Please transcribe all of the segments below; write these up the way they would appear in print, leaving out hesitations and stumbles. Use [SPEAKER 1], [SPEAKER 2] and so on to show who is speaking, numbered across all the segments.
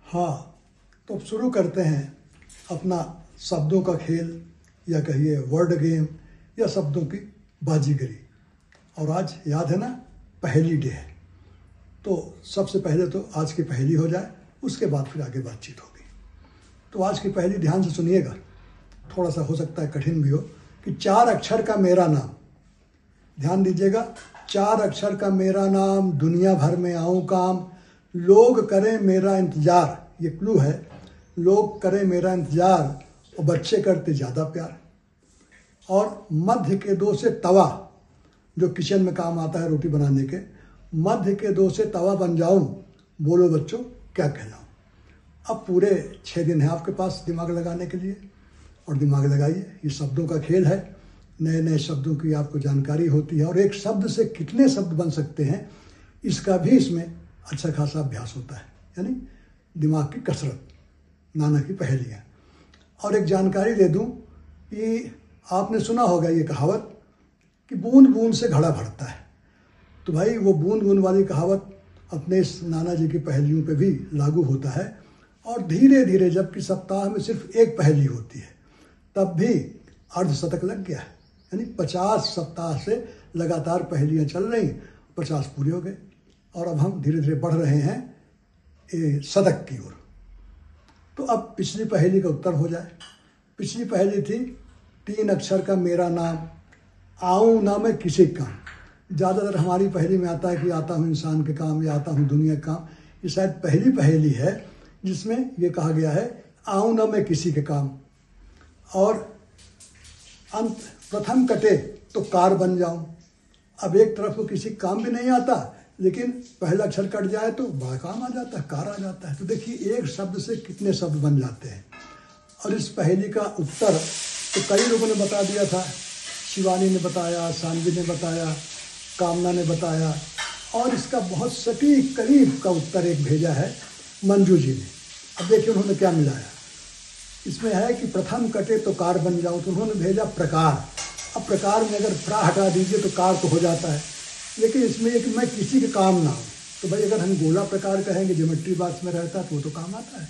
[SPEAKER 1] हाँ, तो अब शुरू करते हैं अपना शब्दों का खेल या कहिए वर्ड गेम या शब्दों की बाजीगरी। और आज याद है ना, पहेली डे है। तो सबसे पहले तो आज की पहेली हो जाए, उसके बाद फिर आगे बातचीत होगी। तो आज की पहेली ध्यान से सुनिएगा, थोड़ा सा हो सकता है कठिन भी हो। कि 4 अक्षर का मेरा नाम, ध्यान दीजिएगा, 4 अक्षर का मेरा नाम, दुनिया भर में आऊँ काम, लोग करें मेरा इंतजार। ये क्लू है, लोग करें मेरा इंतजार और बच्चे करते ज़्यादा प्यार। और मध्य के 2 से तवा, जो किचन में काम आता है रोटी बनाने के, मध्य के 2 से तवा बन जाऊं, बोलो बच्चों क्या कहलाऊं। अब पूरे 6 दिन है आपके पास दिमाग लगाने के लिए, और दिमाग लगाइए। ये शब्दों का खेल है, नए नए शब्दों की आपको जानकारी होती है, और एक शब्द से कितने शब्द बन सकते हैं इसका भी इसमें अच्छा खासा अभ्यास होता है, यानी दिमाग की कसरत, नाना की पहेलियाँ। और एक जानकारी दे दूं कि आपने सुना होगा ये कहावत कि बूंद बूंद से घड़ा भरता है। तो भाई वो बूंद बूंद वाली कहावत अपने इस नाना जी की पहेलियों पे भी लागू होता है। और धीरे धीरे, जबकि सप्ताह में सिर्फ एक पहेली होती है, तब भी अर्धशतक लग गया है। यानी 50 सप्ताह से लगातार पहेलियाँ चल रही, 50 पूरे हो गए, और अब हम धीरे धीरे बढ़ रहे हैं शतक की ओर। तो अब पिछली पहेली का उत्तर हो जाए। पिछली पहेली थी 3 अक्षर का मेरा नाम, आऊँ ना मैं किसी काम। ज़्यादातर हमारी पहेली में आता है कि आता हूँ इंसान के काम या आता हूँ दुनिया के काम। ये शायद पहली पहेली है जिसमें ये कहा गया है आऊँ ना मैं किसी के काम। और अंत प्रथम कटे तो कार बन जाऊँ। अब एक तरफ को किसी काम भी नहीं आता, लेकिन पहला अक्षर कट जाए तो बड़ा काम आ जाता है, कार आ जाता है। तो देखिए एक शब्द से कितने शब्द बन जाते हैं। और इस पहेली का उत्तर तो कई लोगों ने बता दिया था। शिवानी ने बताया, सानवी ने बताया, कामना ने बताया, और इसका बहुत सटीक करीब का उत्तर एक भेजा है मंजू जी ने। अब देखिए उन्होंने क्या मिलाया। इसमें है कि प्रथम कटे तो कार बन जाऊँ, तो उन्होंने भेजा प्रकार। अब प्रकार में अगर प्रा हटा दीजिए तो कार तो हो जाता है, लेकिन इसमें एक मैं किसी के काम ना हूँ। तो भाई अगर हम गोला प्रकार कहेंगे, ज्योमेट्री बॉक्स में रहता है, तो वो तो काम आता है।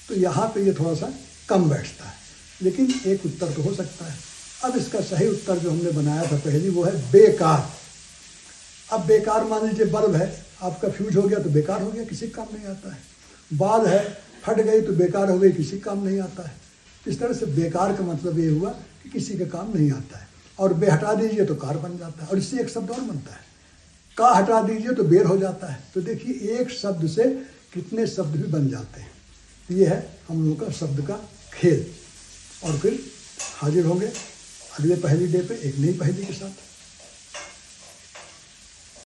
[SPEAKER 1] तो यहाँ पे ये थोड़ा सा कम बैठता है, लेकिन एक उत्तर तो हो सकता है। अब इसका सही उत्तर जो हमने बनाया था पहली, वो है बेकार। अब बेकार मान लीजिए बल्ब है, आपका फ्यूज हो गया तो बेकार हो गया, किसी काम नहीं आता है। बाल है, फट गई तो बेकार हो गई, किसी काम नहीं आता है। इस तरह से बेकार का मतलब ये हुआ कि किसी का काम नहीं आता है। और बे हटा दीजिए तो कार बन जाता है, और इससे एक शब्द और बनता है, का हटा दीजिए तो बेर हो जाता है। तो देखिए एक शब्द से कितने शब्द भी बन जाते हैं। ये है हम लोगों का शब्द का खेल। और फिर हाजिर होंगे अगले पहेली डे पे एक नई पहेली के साथ।